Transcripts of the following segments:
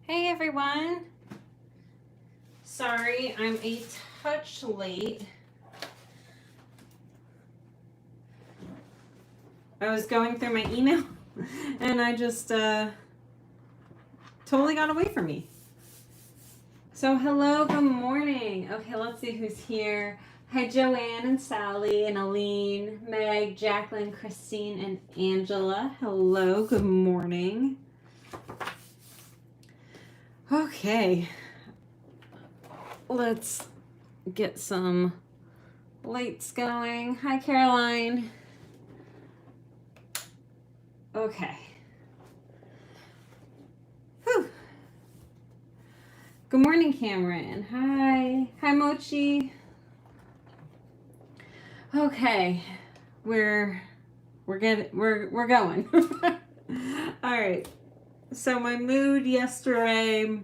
Hey everyone. Sorry, I'm a touch late. I was going through my email and I just totally got away from me. So hello, good morning. Okay, let's see who's here. Hi Joanne and Sally and Aline, Meg, Jacqueline, Christine, and Angela. Hello, good morning. Okay, let's get some lights going. Hi Caroline. Okay. Whew. Good morning, Cameron. Hi. Hi, Mochi. Okay. We're going. All right. So my mood yesterday,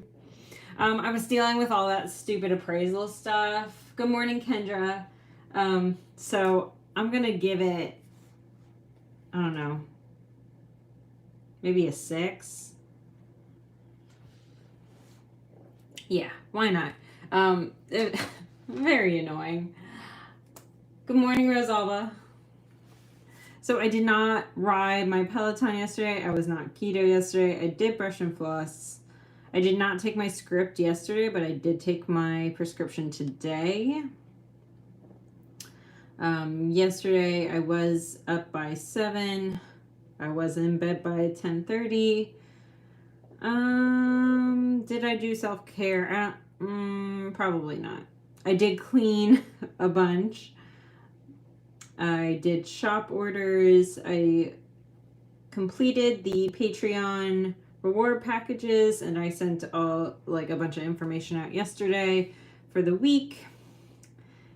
I was dealing with all that stupid appraisal stuff. Good morning, Kendra. So I'm gonna give it, I don't know, maybe a 6. Yeah, why not? Very annoying. Good morning, Rosalba. So I did not ride my Peloton yesterday. I was not keto yesterday. I did brush and floss. I did not take my script yesterday, but I did take my prescription today. Yesterday I was up by 7. I was in bed by 10:30. Did I do self-care? Probably not. I did clean a bunch. I did shop orders. I completed the Patreon reward packages, and I sent a bunch of information out yesterday for the week.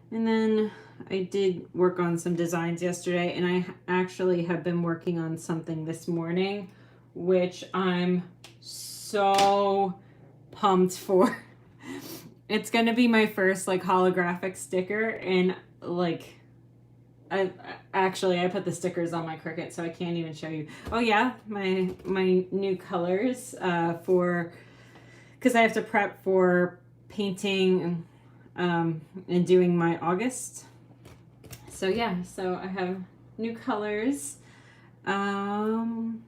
And then I did work on some designs yesterday, and I actually have been working on something this morning, which I'm so pumped for. It's gonna be my first holographic sticker, and I put the stickers on my Cricut, so I can't even show you. Oh yeah, my new colors because I have to prep for painting and doing my August. So yeah, so I have new colors. I'm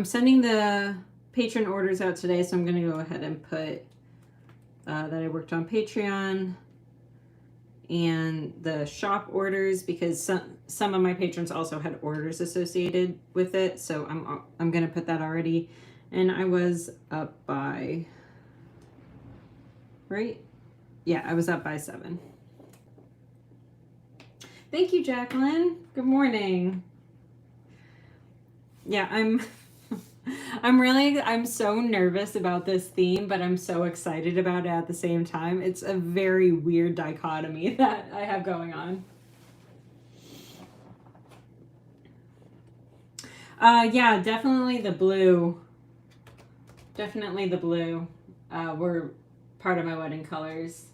sending the patron orders out today, so I'm gonna go ahead and put that I worked on Patreon and the shop orders, because some of my patrons also had orders associated with it, so I'm gonna put that already. And I was up by, right? Yeah, I was up by 7. Thank you, Jacqueline. Good morning. Yeah, I'm so nervous about this theme, but I'm so excited about it at the same time. It's a very weird dichotomy that I have going on. Yeah, definitely the blue. Definitely the blue were part of my wedding colors.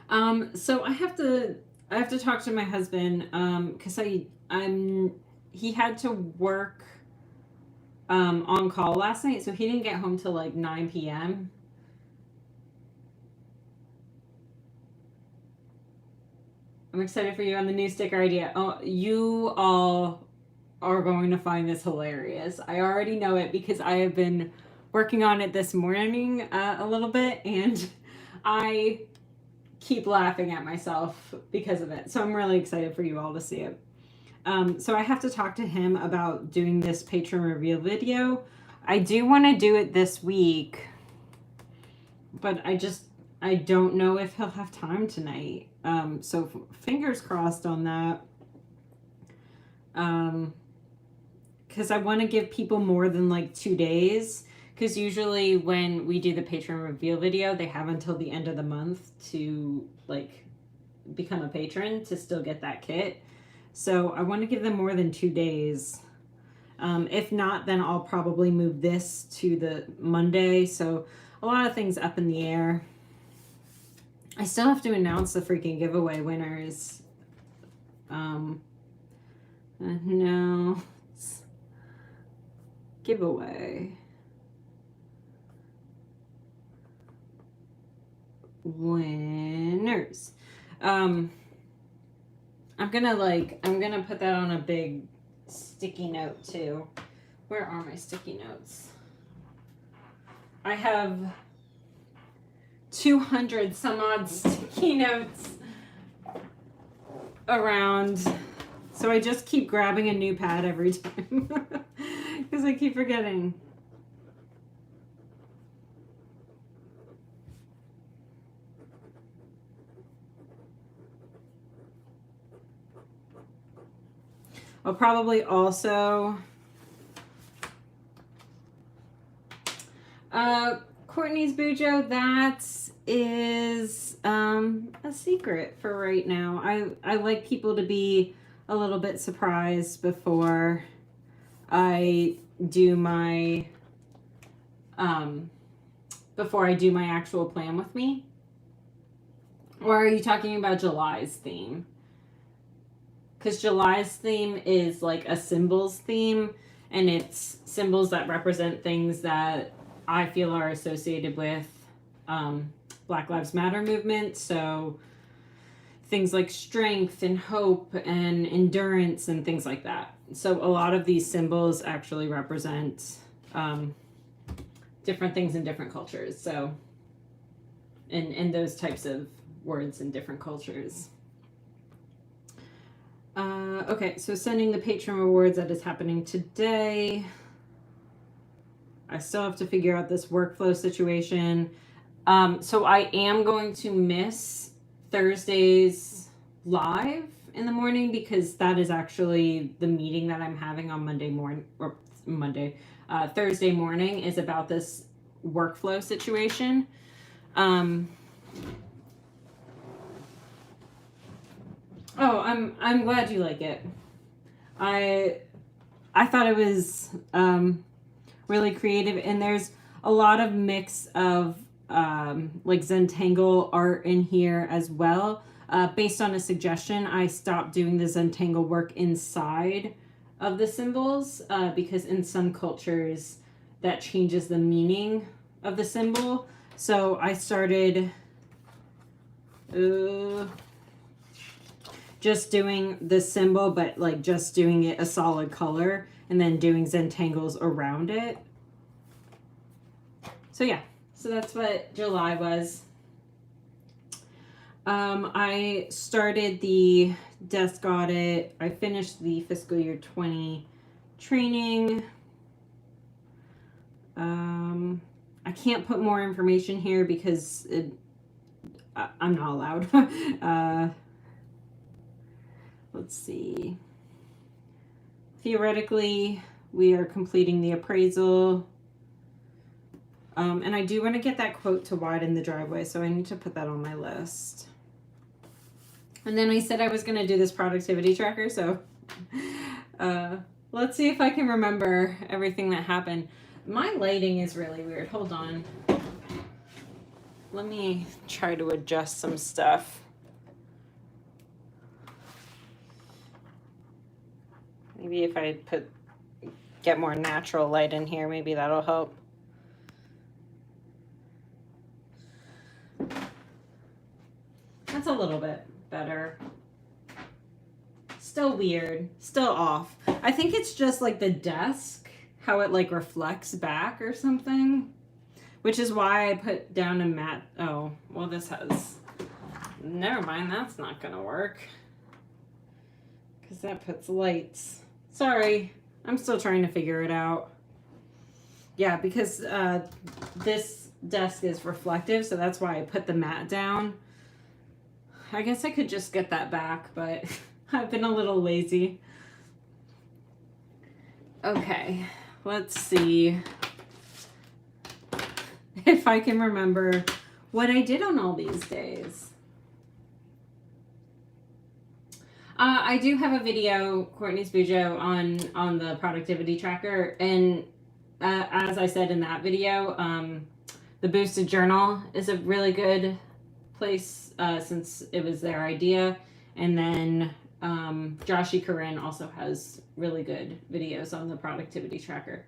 So I have to talk to my husband because he had to work on call last night, so he didn't get home till 9 p.m. I'm excited for you on the new sticker idea. Oh, you all are going to find this hilarious. I already know it because I have been working on it this morning a little bit, and I keep laughing at myself because of it. So I'm really excited for you all to see it. So I have to talk to him about doing this patron reveal video. I do want to do it this week, but I don't know if he'll have time tonight. So fingers crossed on that. Because I want to give people more than 2 days. Because usually when we do the patron reveal video, they have until the end of the month to become a patron to still get that kit. So I want to give them more than 2 days. If not, then I'll probably move this to the Monday. So a lot of things up in the air. I still have to announce the freaking giveaway winners. No. giveaway. Winners. I'm gonna put that on a big sticky note too. Where are my sticky notes? I have 200 some odd sticky notes around, so I just keep grabbing a new pad every time because I keep forgetting. I'll probably also Courtney's Bujo, that is a secret for right now. I like people to be a little bit surprised before I do my actual plan with me. Or are you talking about July's theme? Because July's theme is like a symbols theme, and it's symbols that represent things that I feel are associated with Black Lives Matter movement. So things like strength and hope and endurance and things like that. So a lot of these symbols actually represent different things in different cultures. So in those types of words in different cultures. Okay, so sending the patron rewards, that is happening today. I still have to figure out this workflow situation. So I am going to miss Thursday's live in the morning because that is actually the meeting that I'm having on Monday morning, or Thursday morning is about this workflow situation. Oh, I'm glad you like it. I thought it was really creative, and there's a lot of mix of like Zentangle art in here as well. Based on a suggestion, I stopped doing the Zentangle work inside of the symbols because in some cultures that changes the meaning of the symbol. So I started just doing the symbol, but like just doing it a solid color and then doing Zentangles around it. So yeah, so that's what July was. I started the desk audit. I finished the fiscal year 20 training. I can't put more information here because I'm not allowed. Let's see. Theoretically, we are completing the appraisal. And I do want to get that quote to widen the driveway, so I need to put that on my list. And then I said I was going to do this productivity tracker, so let's see if I can remember everything that happened. My lighting is really weird. Hold on. Let me try to adjust some stuff. Maybe if I get more natural light in here, maybe that'll help. That's a little bit better. Still weird, still off. I think it's just like the desk, how it like reflects back or something, which is why I put down a matte. Oh, well, this has, never mind, that's not gonna work because that puts lights. Sorry, I'm still trying to figure it out. Yeah, because this desk is reflective, so that's why I put the mat down. I guess I could just get that back, but I've been a little lazy. Okay, let's see if I can remember what I did on all these days. I do have a video, Courtney's Bujo, on the productivity tracker, and as I said in that video, the Boosted Journal is a really good place since it was their idea, and then Joshi Corinne also has really good videos on the productivity tracker.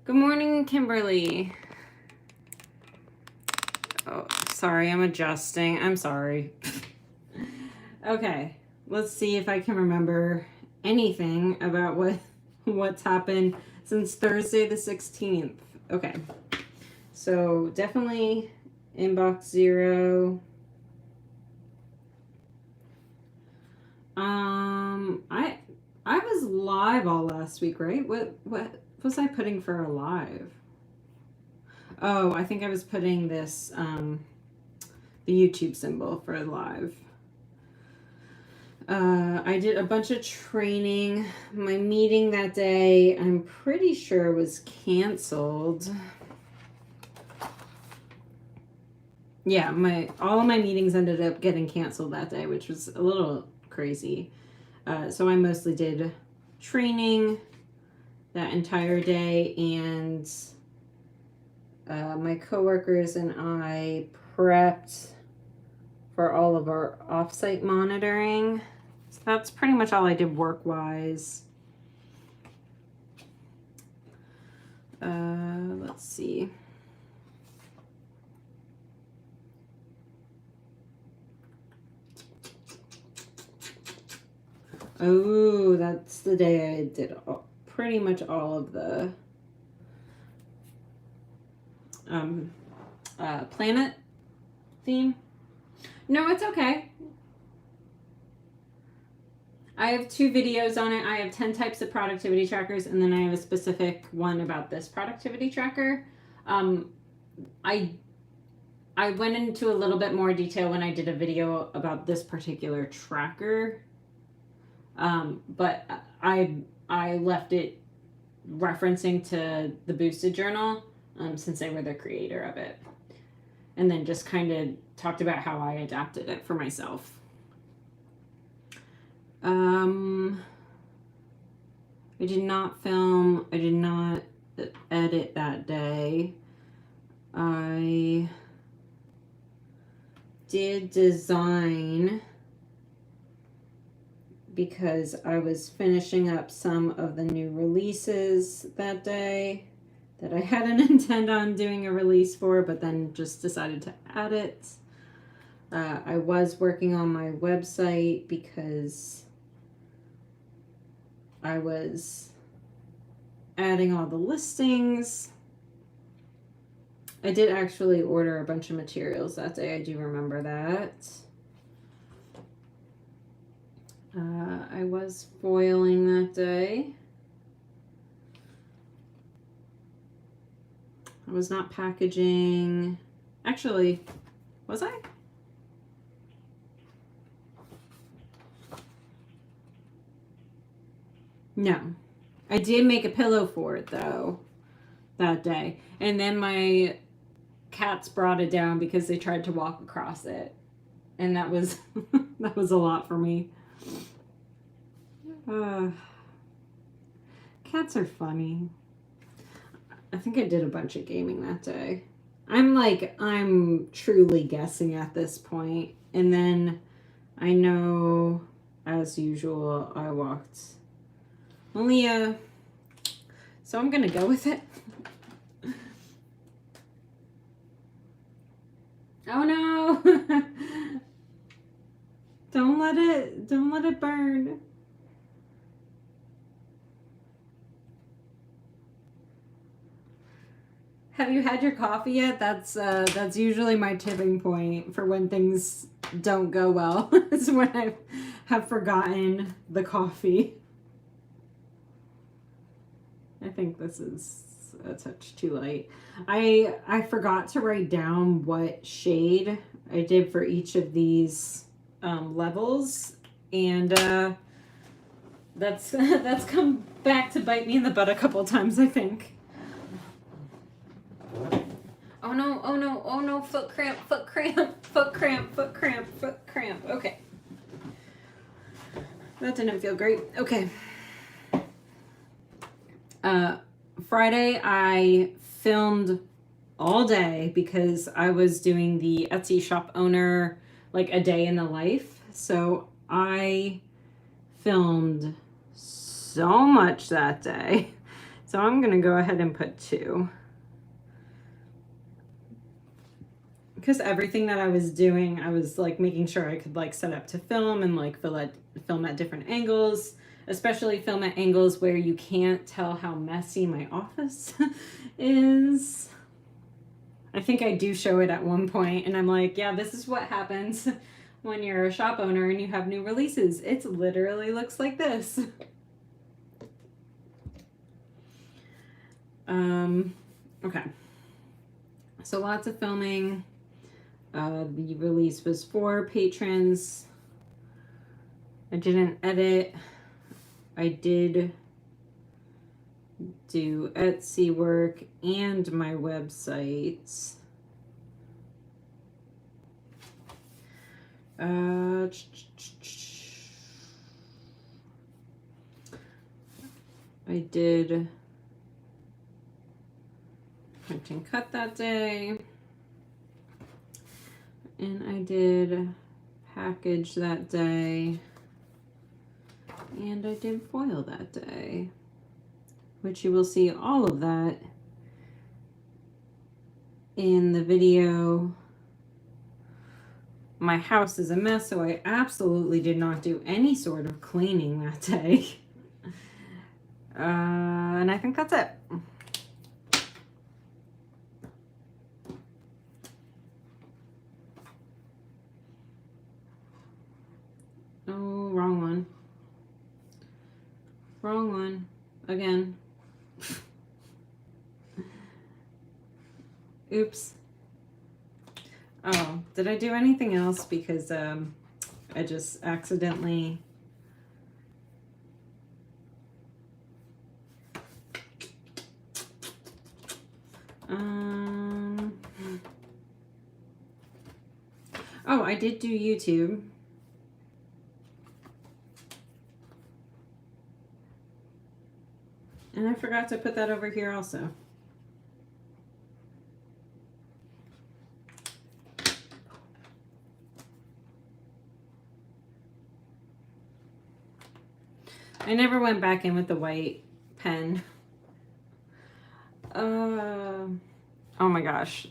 Good morning, Kimberly. Oh, sorry, I'm adjusting. I'm sorry. Okay, let's see if I can remember anything about what's happened since Thursday the 16th. Okay, so definitely inbox 0. I was live all last week, right? What was I putting for a live? Oh, I think I was putting this the YouTube symbol for live. I did a bunch of training. My meeting that day, I'm pretty sure, was canceled. Yeah, all of my meetings ended up getting canceled that day, which was a little crazy. So I mostly did training that entire day, and my coworkers and I prepped for all of our offsite monitoring. So that's pretty much all I did work-wise. Let's see. Oh, that's the day I did pretty much all of the planet theme. No, it's okay. I have 2 videos on it. I have 10 types of productivity trackers, and then I have a specific one about this productivity tracker. I went into a little bit more detail when I did a video about this particular tracker. But I left it referencing to the Boosted Journal, since they were the creator of it. And then just kind of talked about how I adapted it for myself. I did not film. I did not edit that day. I did design because I was finishing up some of the new releases that day that I hadn't intended on doing a release for, but then just decided to add it. I was working on my website because I was adding all the listings. I did actually order a bunch of materials that day. I do remember that. I was foiling that day. I was not packaging. Actually, was I? No. I did make a pillow for it, though, that day. And then my cats brought it down because they tried to walk across it. And that was that was a lot for me. Cats are funny. I think I did a bunch of gaming that day. I'm truly guessing at this point. And then I know, as usual, I walked Leah. So I'm gonna go with it. Oh no. Don't let it burn. Have you had your coffee yet? That's usually my tipping point for when things don't go well. It's when I have forgotten the coffee. I think this is a touch too light. I forgot to write down what shade I did for each of these levels, and that's come back to bite me in the butt a couple times, I think. Oh no, oh no, oh no, foot cramp, foot cramp, foot cramp, foot cramp, foot cramp. Okay. That didn't feel great. Okay. Friday I filmed all day because I was doing the Etsy shop owner, like a day in the life. So I filmed so much that day. So I'm gonna go ahead and put 2. Because everything that I was doing, I was like making sure I could like set up to film and like film at different angles, especially film at angles where you can't tell how messy my office is. I think I do show it at one point, and I'm like, yeah, this is what happens when you're a shop owner and you have new releases. It literally looks like this. Okay. So lots of filming. The release was for patrons. I didn't edit. I did do Etsy work and my websites. I did print and cut that day. And I did package that day. And I did foil that day, which you will see all of that in the video. My house is a mess, so I absolutely did not do any sort of cleaning that day. And I think that's it. Oh, wrong one. Wrong one. Again. Oops. Oh, did I do anything else? Because I just accidentally... Oh, I did do YouTube. And I forgot to put that over here also. I never went back in with the white pen. Oh my gosh.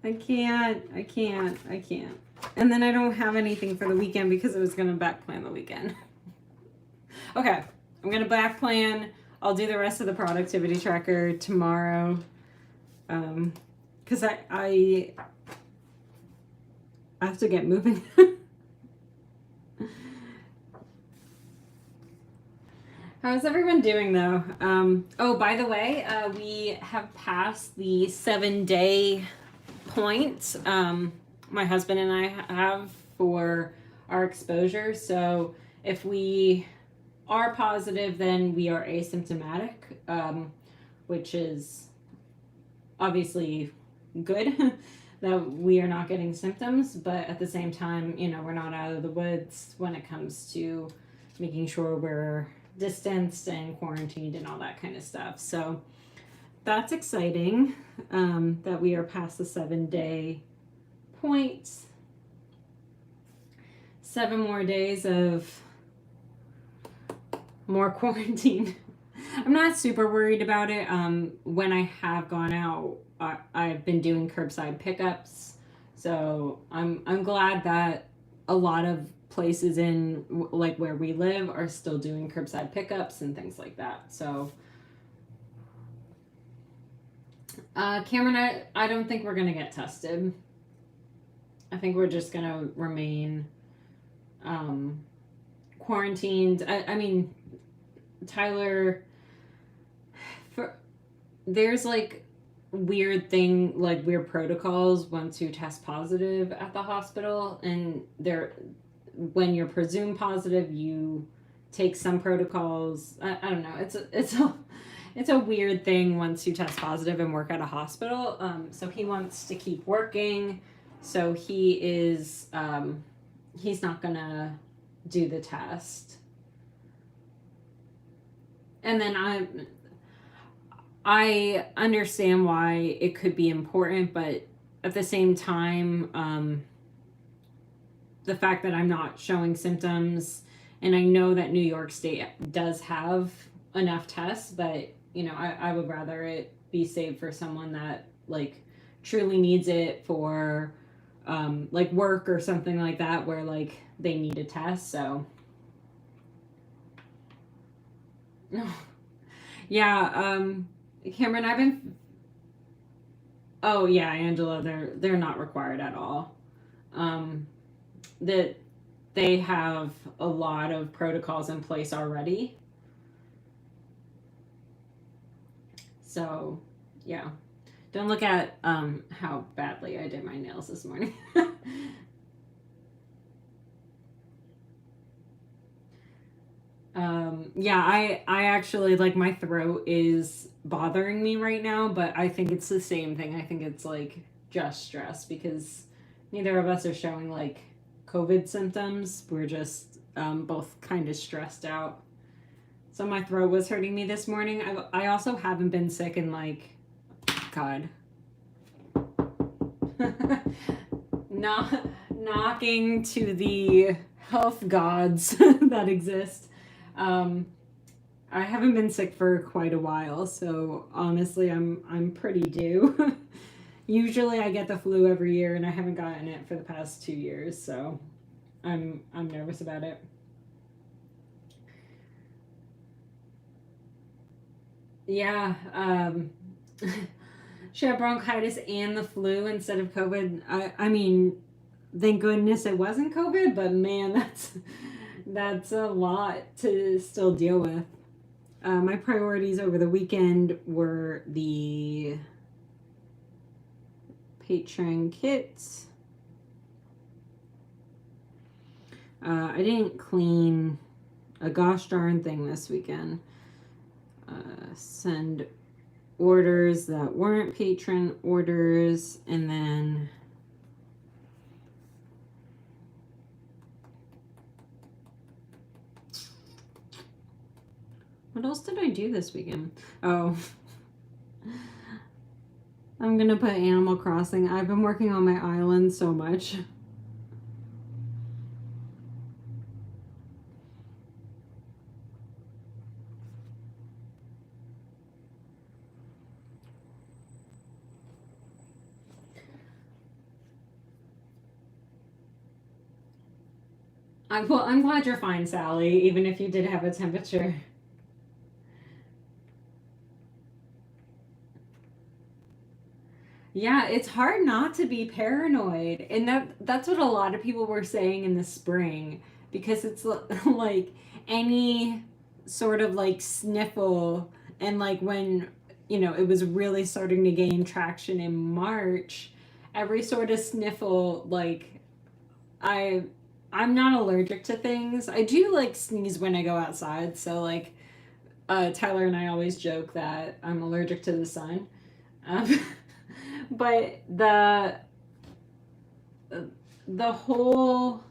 I can't. And then I don't have anything for the weekend because I was going to back plan the weekend. Okay, I'm going to back plan. I'll do the rest of the productivity tracker tomorrow. Because I have to get moving. How's everyone doing though? Oh, by the way, we have passed the 7-day point. My husband and I have for our exposure. So if we are positive, then we are asymptomatic, which is obviously good that we are not getting symptoms, but at the same time, you know, we're not out of the woods when it comes to making sure we're distanced and quarantined and all that kind of stuff. So that's exciting, that we are past the 7-day point. 7 more days of more quarantine. I'm not super worried about it. When I have gone out, I've been doing curbside pickups. So I'm glad that a lot of places in like where we live are still doing curbside pickups and things like that. So Cameron, I don't think we're gonna get tested. I think we're just gonna remain quarantined. I mean, Tyler, there's like weird protocols once you test positive at the hospital, and when you're presumed positive, you take some protocols. I don't know. It's a weird thing once you test positive and work at a hospital. So he wants to keep working. So he is, he's not gonna do the test. And then I understand why it could be important, but at the same time, the fact that I'm not showing symptoms And I know that New York State does have enough tests, but you know, I would rather it be saved for someone that like truly needs it for like work or something like that, where like they need a test. So yeah, Cameron, I've been. Oh yeah, Angela, they're not required at all. That they have a lot of protocols in place already. So yeah, don't look at how badly I did my nails this morning. Yeah, I actually like my throat is bothering me right now, but I think it's the same thing. I think it's like just stress because neither of us are showing like COVID symptoms. We're just both kind of stressed out. So my throat was hurting me this morning. I also haven't been sick in like, God. Not knocking to the health gods that exist. I haven't been sick for quite a while, so honestly, I'm pretty due. Usually, I get the flu every year, and I haven't gotten it for the past 2 years, so I'm nervous about it. Yeah, she had bronchitis and the flu instead of COVID. I mean, thank goodness it wasn't COVID, but man, that's a lot to still deal with. My priorities over the weekend were the patron kits. I didn't clean a gosh darn thing this weekend. Send orders that weren't patron orders, and then what else did I do this weekend? Oh, I'm gonna put Animal Crossing. I've been working on my island so much. I'm glad you're fine, Sally, even if you did have a temperature. Yeah, it's hard not to be paranoid. And that's what a lot of people were saying in the spring because it's like any sort of like sniffle and like when, you know, it was really starting to gain traction in March, every sort of sniffle like I I'm not allergic to things. I do like sneeze when I go outside, so like Tyler and I always joke that I'm allergic to the sun. Um, but the whole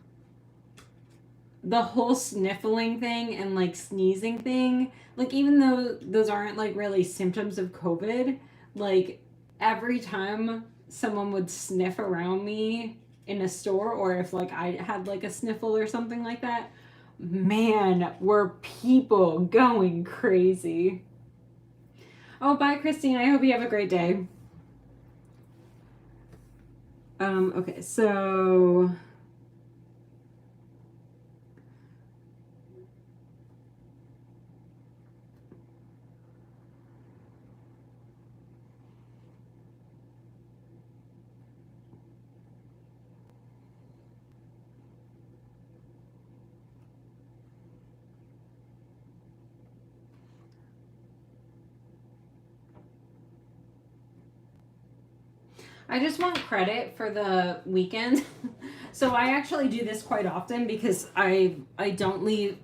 the whole sniffling thing and like sneezing thing, like even though those aren't like really symptoms of COVID, like every time someone would sniff around me in a store or if like I had like a sniffle or something like that, man, were people going crazy. Oh, bye, Christine. I hope you have a great day. Okay, so I just want credit for the weekend. So I actually do this quite often because I don't leave.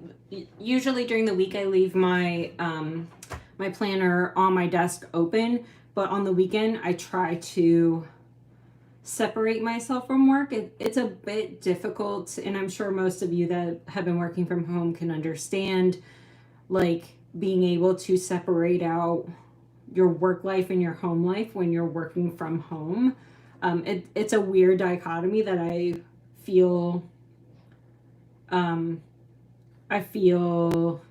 Usually during the week I leave my my planner on my desk open, but on the weekend I try to separate myself from work. It's a bit difficult, and I'm sure most of you that have been working from home can understand like being able to separate out your work life and your home life when you're working from home. It's a weird dichotomy that I feel I feel,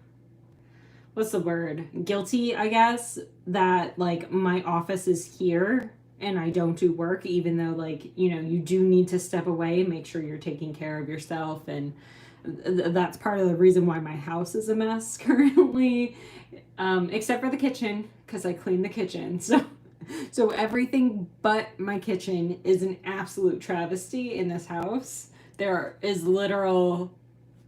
what's the word? Guilty, I guess, that like my office is here and I don't do work, even though, like, you know, you do need to step away, make sure you're taking care of yourself. And that's part of the reason why my house is a mess currently, except for the kitchen, because I clean the kitchen. So everything but my kitchen is an absolute travesty in this house. There is literal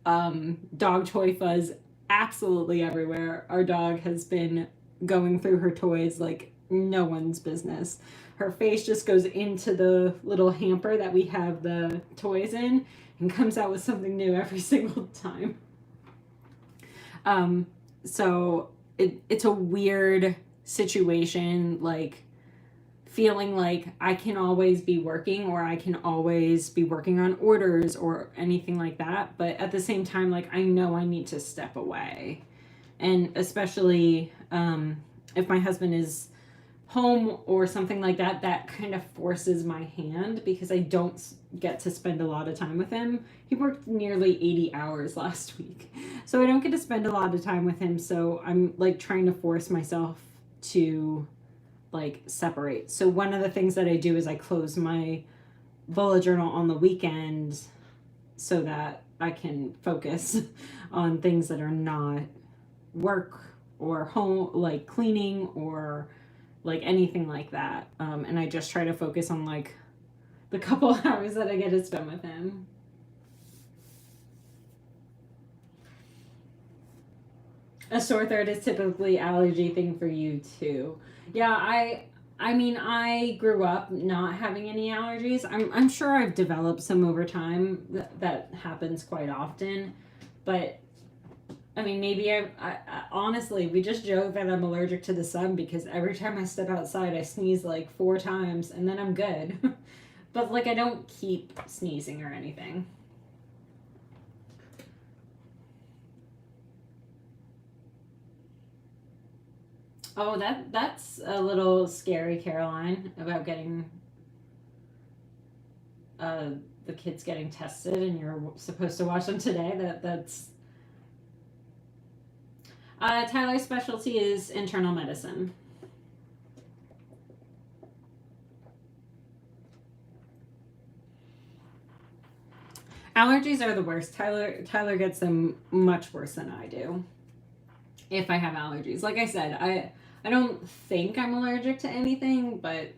dog toy fuzz absolutely everywhere. Our dog has been going through her toys like no one's business. Her face just goes into the little hamper that we have the toys in and comes out with something new every single time. So it's a weird situation, like feeling like I can always be working or I can always be working on orders or anything like that. But at the same time, like I know I need to step away. And especially if my husband is home or something like that, that kind of forces my hand because I don't get to spend a lot of time with him. He worked nearly 80 hours last week. So I don't get to spend a lot of time with him. So I'm like trying to force myself to like separate. So one of the things that I do is I close my bullet journal on the weekend so that I can focus on things that are not work or home, like cleaning or like anything like that. And I just try to focus on like the couple hours that I get to spend with him. A sore throat is typically allergy thing for you too. Yeah, I mean, I grew up not having any allergies. I'm sure I've developed some over time. That happens quite often. But I mean, maybe I honestly, we just joke that I'm allergic to the sun because every time I step outside, I sneeze like 4 times and then I'm good. But like, I don't keep sneezing or anything. Oh, that's a little scary, Caroline, about getting uh, the kids getting tested and you're supposed to watch them today. That's Tyler's specialty is internal medicine. Allergies are the worst. Tyler gets them much worse than I do. If I have allergies, like I said, I don't think I'm allergic to anything, but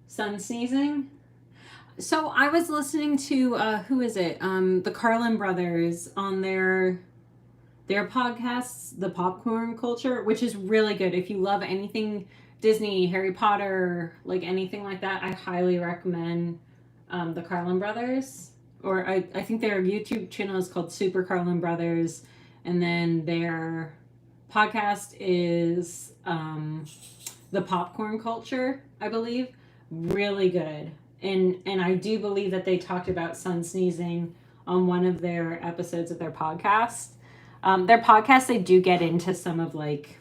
sun sneezing. So I was listening to who is it? The Carlin brothers on their podcasts, The Popcorn Culture, which is really good. If you love anything Disney, Harry Potter, like anything like that, I highly recommend the Carlin brothers. Or I think their YouTube channel is called Super Carlin Brothers, and then their podcast is The Popcorn Culture, I believe. Really good. And I do believe that they talked about sun sneezing on one of their episodes of their podcast. Their podcast, they do get into some of like,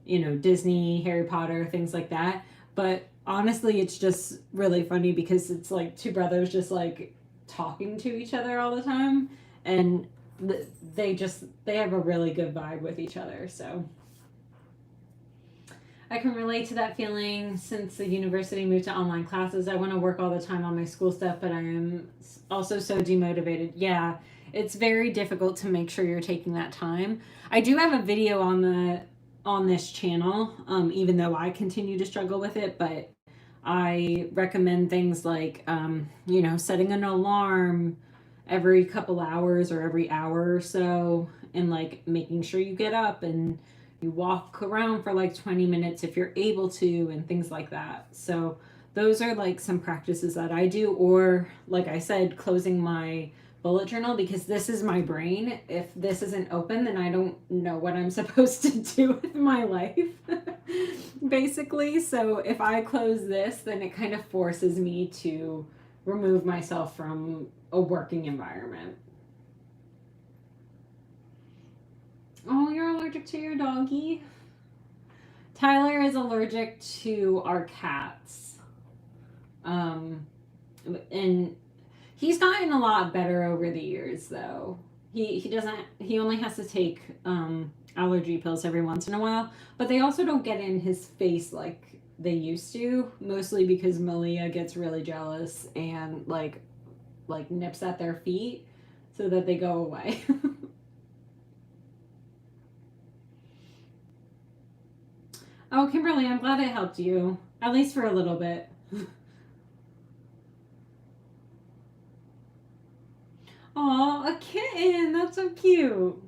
you know, Disney, Harry Potter, things like that. But honestly, it's just really funny because it's like 2 brothers just like talking to each other all the time. And they have a really good vibe with each other. So I can relate to that feeling. Since the university moved to online classes, I want to work all the time on my school stuff, but I am also so demotivated. Yeah, it's very difficult to make sure you're taking that time. I do have a video on this channel, even though I continue to struggle with it, but I recommend things like, you know, setting an alarm every couple hours or every hour or so, and like making sure you get up and you walk around for like 20 minutes if you're able to, and things like that. So those are like some practices that I do. Or like I said, closing my bullet journal, because this is my brain. If this isn't open, then I don't know what I'm supposed to do with my life basically. So if I close this, then it kind of forces me to remove myself from a working environment. Oh, you're allergic to your doggy. Tyler is allergic to our cats. And he's gotten a lot better over the years, though. He only has to take allergy pills every once in a while, but they also don't get in his face like they used to, mostly because Malia gets really jealous and like nips at their feet so that they go away. Oh, Kimberly, I'm glad it helped you, at least for a little bit. Aw, a kitten. That's so cute.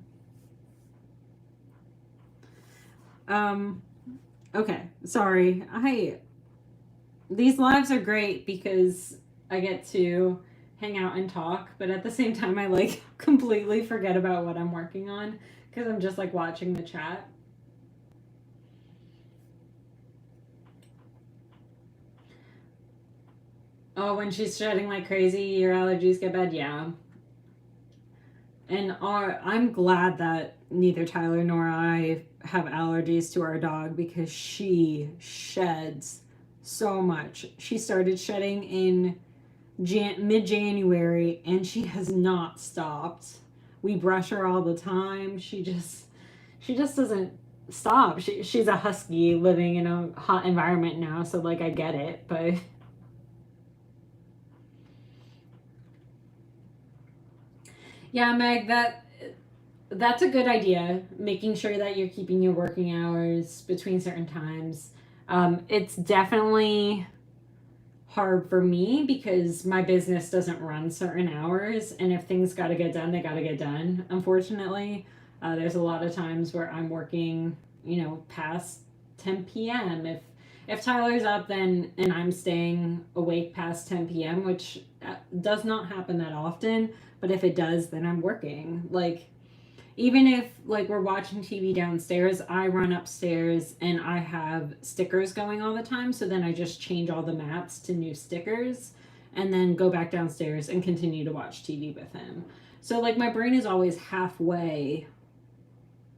Okay, sorry. These lives are great because I get to hang out and talk, but at the same time I like completely forget about what I'm working on because I'm just like watching the chat. Oh, when she's shedding like crazy, your allergies get bad? Yeah. And I'm glad that neither Tyler nor I have allergies to our dog because she sheds so much. She started shedding in mid-January and she has not stopped. We brush her all the time. She just doesn't stop. She's a husky living in a hot environment now, so like I get it, but yeah, Meg, that's a good idea. Making sure that you're keeping your working hours between certain times. It's definitely hard for me because my business doesn't run certain hours, and if things got to get done, they got to get done. Unfortunately, there's a lot of times where I'm working, past 10 p.m. If Tyler's up, then and I'm staying awake past 10 p.m., which does not happen that often. But if it does, then I'm working. Like, even if like we're watching TV downstairs, I run upstairs and I have stickers going all the time. So then I just change all the mats to new stickers and then go back downstairs and continue to watch TV with him. So like my brain is always halfway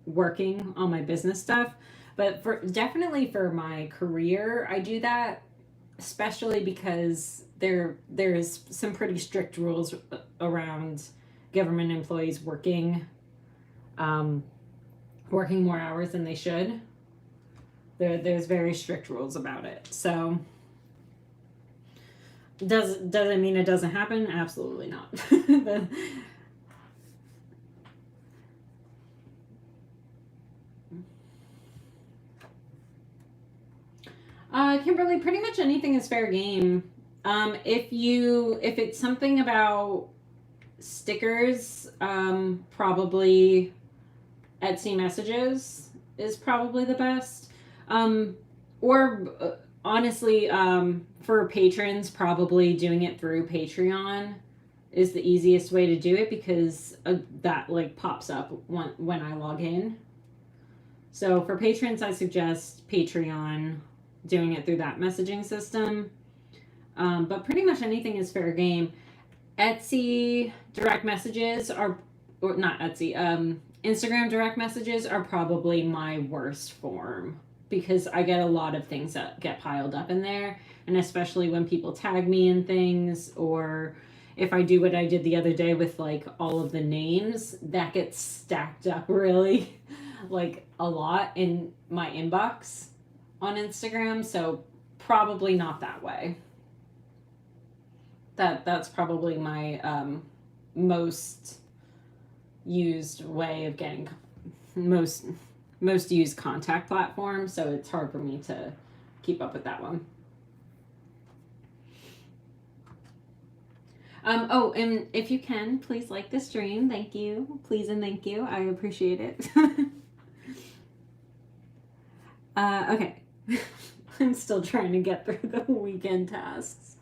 working on my business stuff. But definitely for my career, I do that especially because there's some pretty strict rules around government employees working more hours than they should. There's very strict rules about it. So does it mean it doesn't happen? Absolutely not. Kimberly, pretty much anything is fair game. If it's something about stickers, probably Etsy messages is probably the best. Or honestly, for patrons, probably doing it through Patreon is the easiest way to do it because that like pops up when I log in. So for patrons, I suggest Patreon, doing it through that messaging system. But pretty much anything is fair game. Etsy direct messages or not Etsy, Instagram direct messages are probably my worst form because I get a lot of things that get piled up in there. And especially when people tag me in things, or if I do what I did the other day with like all of the names, that gets stacked up really like a lot in my inbox on Instagram. So probably not that way. That's probably my most used way of getting most used contact platform, so it's hard for me to keep up with that one. Oh, and if you can, please like the stream. Thank you. Please and thank you. I appreciate it. Okay. I'm still trying to get through the weekend tasks.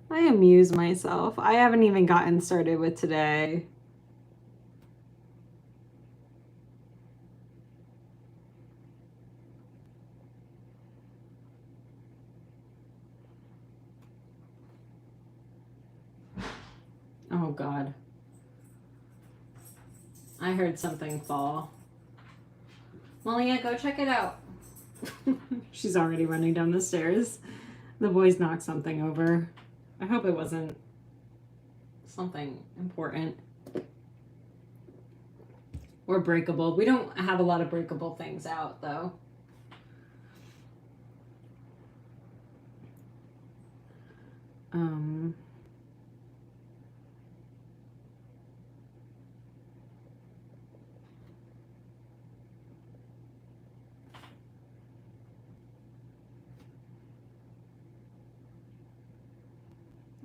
I amuse myself. I haven't even gotten started with today. Oh God. I heard something fall. Malia, go check it out. She's already running down the stairs. The boys knocked something over. I hope it wasn't something important. Or breakable. We don't have a lot of breakable things out, though.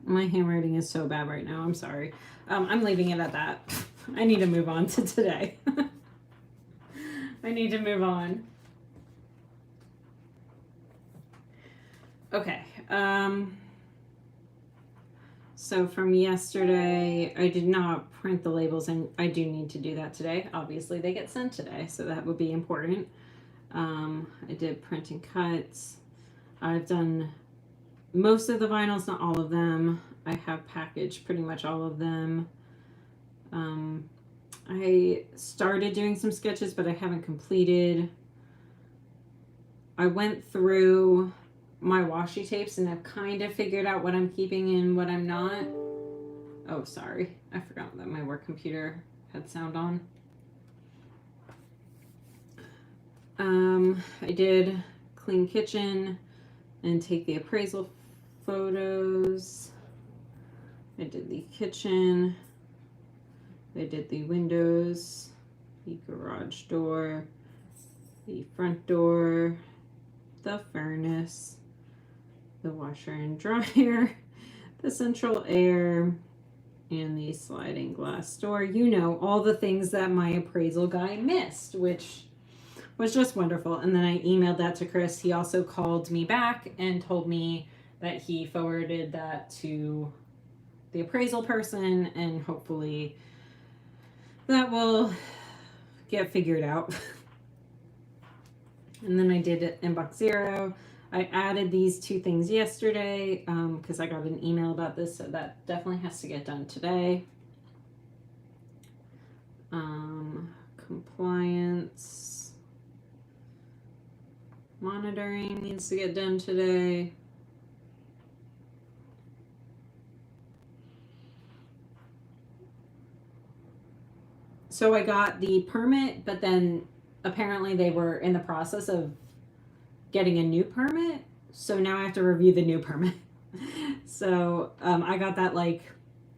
My handwriting is so bad right now. I'm sorry. I'm leaving it at that. I need to move on to today. I need to move on. Okay. So from yesterday, I did not print the labels, and I do need to do that today. Obviously, they get sent today, so that would be important. I did print and cuts. I've done most of the vinyls, not all of them. I have packaged pretty much all of them. I started doing some sketches, but I haven't completed. I went through my washi tapes and I've kind of figured out what I'm keeping and what I'm not. Oh, sorry. I forgot that my work computer had sound on. I did clean kitchen and take the appraisal photos. I did the kitchen. I did the windows, the garage door, the front door, the furnace, the washer and dryer, the central air, and the sliding glass door. You know, all the things that my appraisal guy missed, which was just wonderful. And then I emailed that to Chris. He also called me back and told me that he forwarded that to the appraisal person, and hopefully that will get figured out. And then I did it in box 0. I added these 2 things yesterday because I got an email about this, so that definitely has to get done today. Compliance monitoring needs to get done today. So I got the permit, but then apparently they were in the process of getting a new permit. So now I have to review the new permit. So I got that like,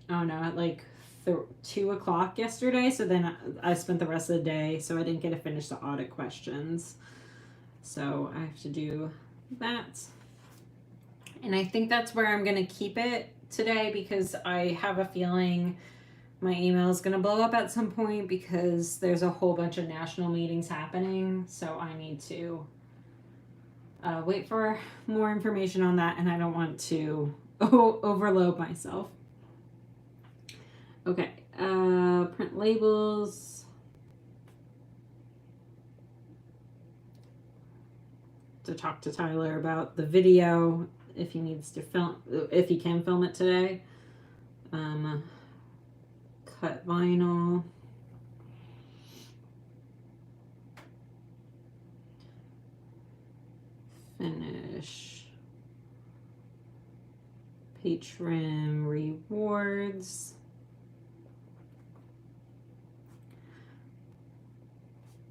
I don't know, at like 2 o'clock yesterday. So then I spent the rest of the day. So I didn't get to finish the audit questions. So I have to do that. And I think that's where I'm going to keep it today because I have a feeling my email is going to blow up at some point because there's a whole bunch of national meetings happening. So I need to wait for more information on that, and I don't want to overload myself. Okay, print labels. To talk to Tyler about the video if he needs to film, if he can film it today. Cut vinyl. Finish. Patron rewards.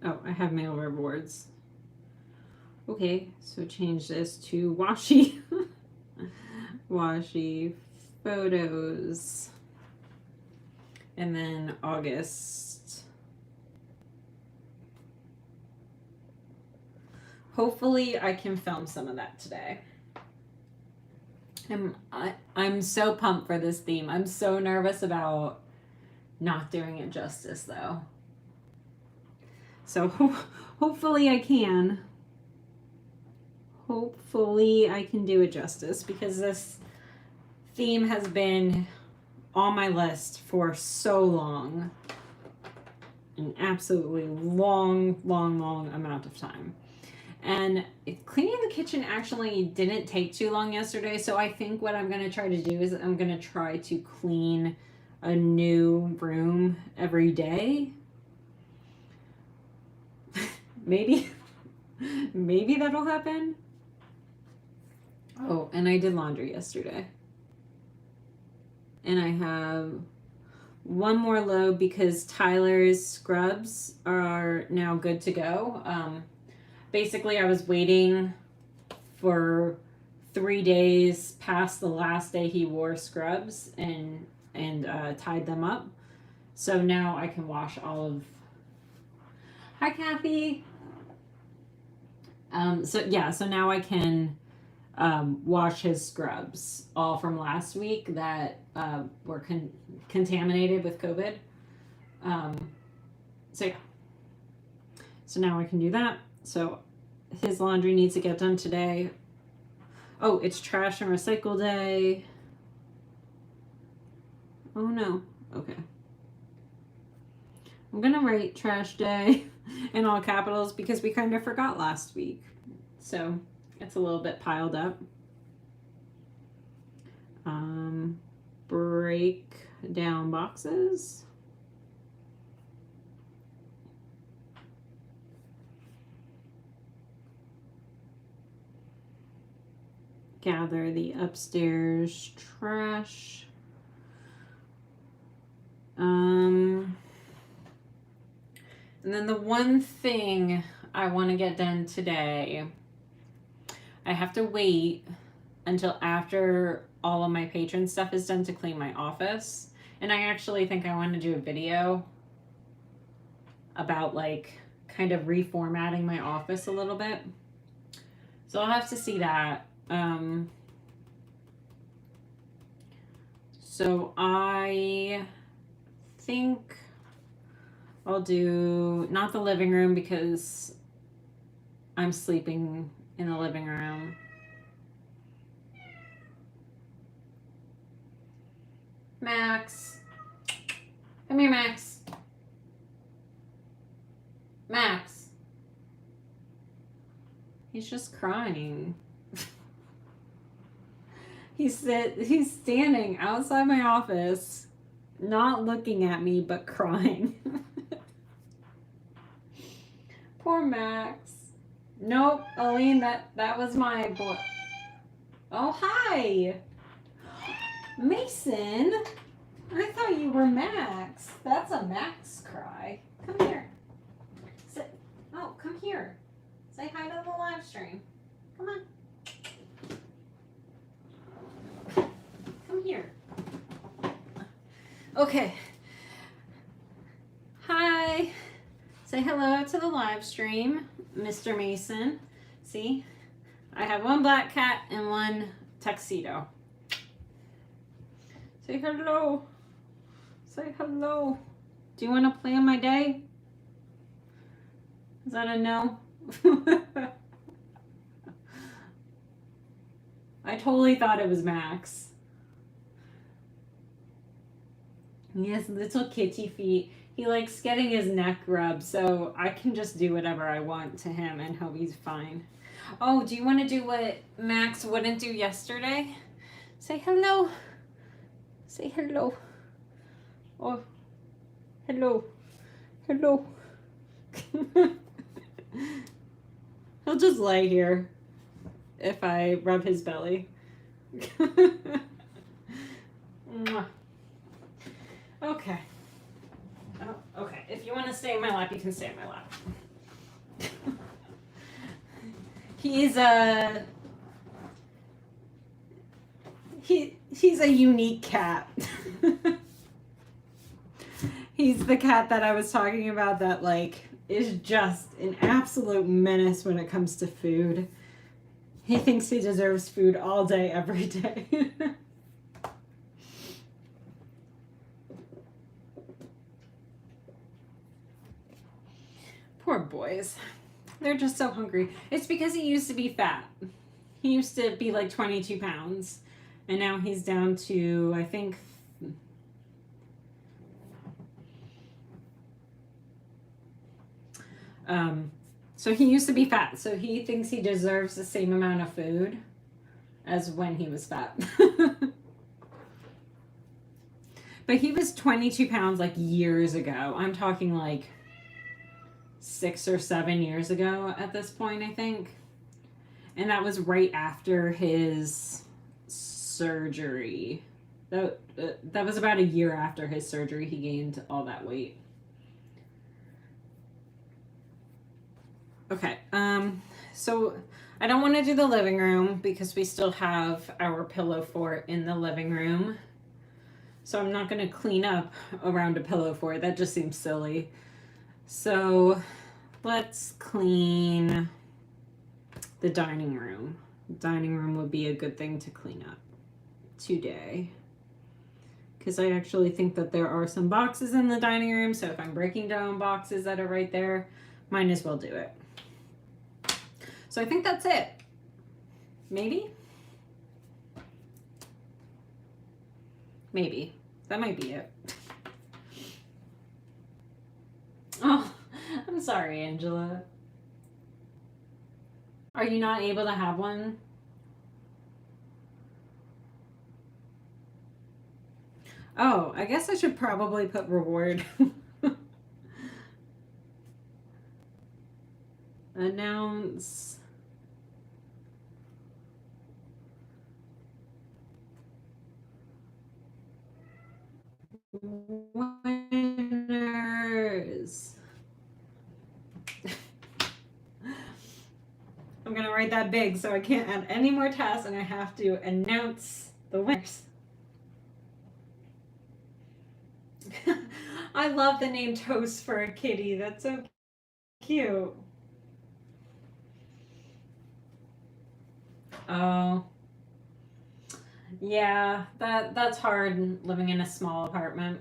Oh, I have mail rewards. Okay, so change this to washi. Washi photos. And then August. Hopefully I can film some of that today. I'm so pumped for this theme. I'm so nervous about not doing it justice though. So hopefully I can. Hopefully I can do it justice because this theme has been on my list for so long. An absolutely long amount of time. And cleaning the kitchen actually didn't take too long yesterday. So I think what I'm going to try to do is I'm going to try to clean a new room every day. Maybe that'll happen. Oh, and I did laundry yesterday. And I have one more load because Tyler's scrubs are now good to go. Basically, I was waiting for 3 days past the last day he wore scrubs and tied them up. So now I can wash all of... Hi, Kathy. So now I can wash his scrubs, all from last week that were contaminated with COVID. So now I can do that. So his laundry needs to get done today. Oh, it's trash and recycle day. Oh no. Okay. I'm gonna write trash day in all capitals because we kind of forgot last week. So it's a little bit piled up. Break down boxes. Gather the upstairs trash. And then the one thing I want to get done today, I have to wait until after all of my patron stuff is done to clean my office. And I actually think I want to do a video about like kind of reformatting my office a little bit. So I'll have to see that. So I think I'll do not the living room because I'm sleeping in the living room. Max. Come here, Max. Max. He's just crying. He's standing outside my office, not looking at me, but crying. Poor Max. Nope, Aline, that was my boy. Oh, hi. Mason. I thought you were Max. That's a Max cry. Come here. Sit. Oh, come here. Say hi to the live stream. Come on. Come here. Okay. Hi. Say hello to the live stream, Mr. Mason. See? I have one black cat and one tuxedo. Say hello. Say hello. Do you want to plan my day? Is that a no? I totally thought it was Max. He has little kitty feet. He likes getting his neck rubbed, so I can just do whatever I want to him and he'll be fine. Oh, do you want to do what Max wouldn't do yesterday? Say hello. Say hello. Oh, hello. Hello. He'll just lay here if I rub his belly. Okay. Oh, okay. If you want to stay in my lap, you can stay in my lap. He's a unique cat. He's the cat that I was talking about that like is just an absolute menace when it comes to food. He thinks he deserves food all day, every day. Poor boys. They're just so hungry. It's because he used to be fat. He used to be like 22 pounds. And now he's down to, I think, so he used to be fat. So he thinks he deserves the same amount of food as when he was fat. But he was 22 pounds like years ago. I'm talking like 6 or 7 years ago at this point, I think. And that was right after his surgery. That was about a year after his surgery. He gained all that weight. Okay. So I don't want to do the living room because we still have our pillow fort in the living room. So I'm not going to clean up around a pillow fort. That just seems silly. So let's clean the dining room. Dining room would be a good thing to clean up today. Because I actually think that there are some boxes in the dining room. So if I'm breaking down boxes that are right there, might as well do it. So I think that's it. Maybe? Maybe. That might be it. Oh, I'm sorry, Angela. Are you not able to have one? Oh, I guess I should probably put reward. Announce. Winners. I'm gonna write that big so I can't add any more tasks and I have to announce the winners. I love the name Toast for a kitty. That's so cute. Oh. Yeah, that's hard living in a small apartment.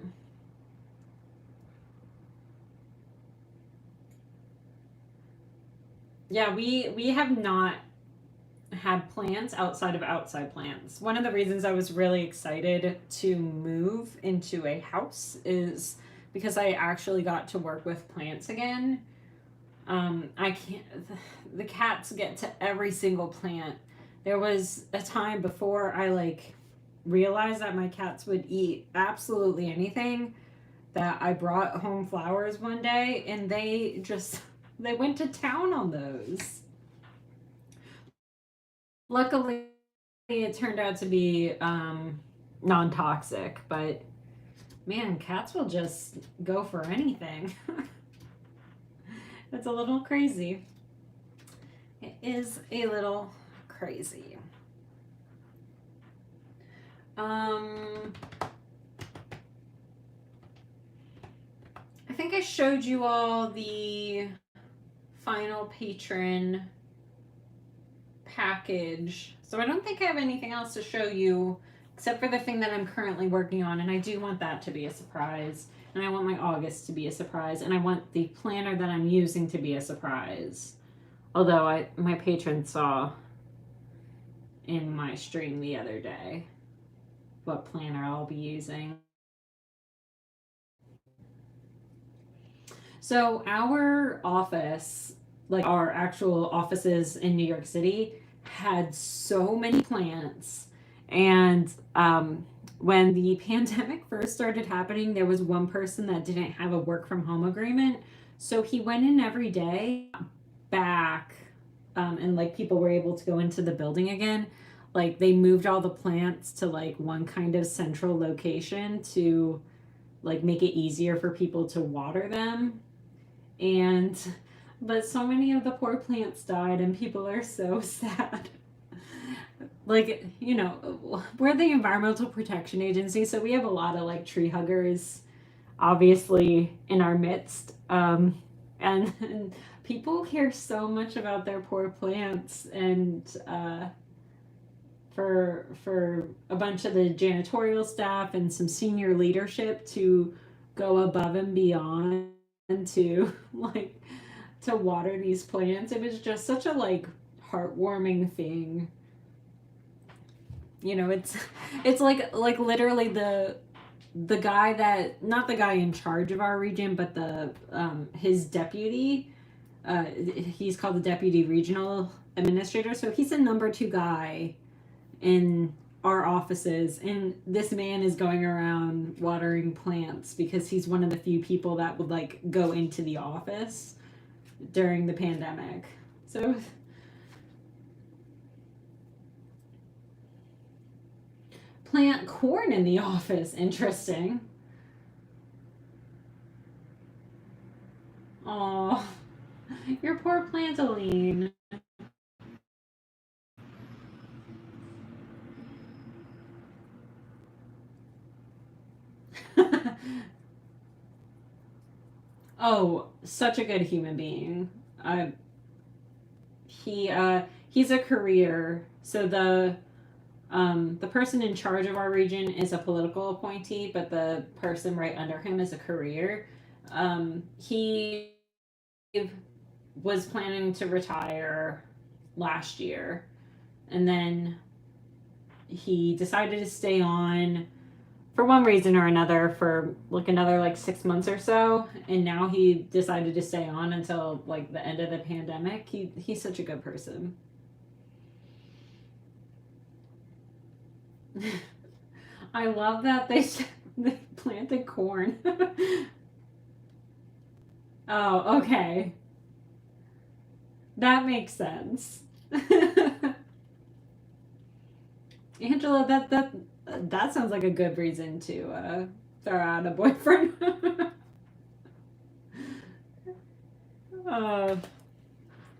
Yeah, we have not had plants outside of outside plants. One of the reasons I was really excited to move into a house is because I actually got to work with plants again. I can't, the cats get to every single plant. There was a time before I like realized that my cats would eat absolutely anything, that I brought home flowers one day and they went to town on those. Luckily, it turned out to be non-toxic, but man, cats will just go for anything. It's a little crazy. It is a little crazy. I think I showed you all the final patron package. So I don't think I have anything else to show you except for the thing that I'm currently working on, and I do want that to be a surprise. And I want my August to be a surprise, and I want the planner that I'm using to be a surprise. Although my patron saw in my stream the other day what planner I'll be using. So our office, like our actual offices in New York City, had so many plants. And when the pandemic first started happening, there was one person that didn't have a work from home agreement. So he went in every day back and like people were able to go into the building again. Like they moved all the plants to like one kind of central location to like make it easier for people to water them. But so many of the poor plants died and people are so sad. Like, you know, we're the Environmental Protection Agency, so we have a lot of like tree huggers obviously in our midst. And people care so much about their poor plants, and for a bunch of the janitorial staff and some senior leadership to go above and beyond to like to water these plants. It was just such a like heartwarming thing. You know, it's like literally the guy that, not the guy in charge of our region, but the his deputy, he's called the deputy regional administrator, so he's the number 2 guy in our offices, and this man is going around watering plants because he's one of the few people that would like go into the office during the pandemic. So plant corn in the office. Interesting. Oh, your poor Plantaline. Oh, such a good human being. He's a career. So the person in charge of our region is a political appointee, but the person right under him is a career. He was planning to retire last year, and then he decided to stay on for one reason or another for like another like 6 months or so, and now he decided to stay on until like the end of the pandemic. He's such a good person. I love that they planted corn. Oh, okay. That makes sense. Angela, that sounds like a good reason to throw out a boyfriend. uh,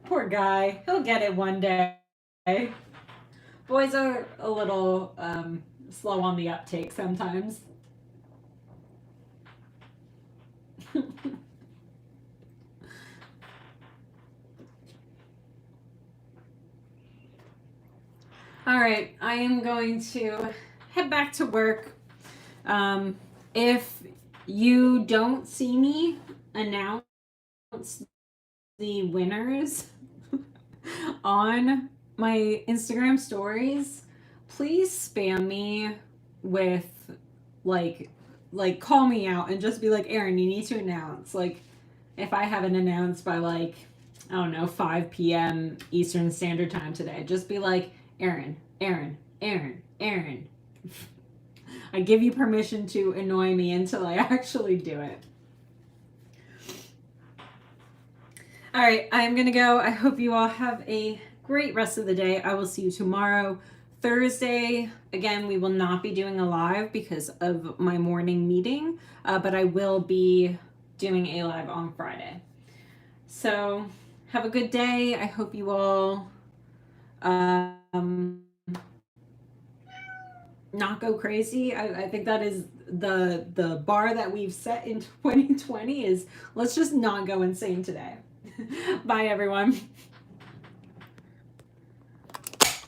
Poor guy. He'll get it one day. Boys are a little slow on the uptake sometimes. All right, I am going to head back to work. If you don't see me announce the winners on my Instagram stories, please spam me with like call me out and just be like, Erin, you need to announce. Like if I haven't announced by like, I don't know, 5 p.m. Eastern Standard Time today, just be like, Erin. I give you permission to annoy me until I actually do it. All right, I'm going to go. I hope you all have a great rest of the day. I will see you tomorrow. Thursday, again, we will not be doing a live because of my morning meeting, but I will be doing a live on Friday. So have a good day. I hope you all not go crazy. I think that is the bar that we've set in 2020 is let's just not go insane today. Bye, everyone.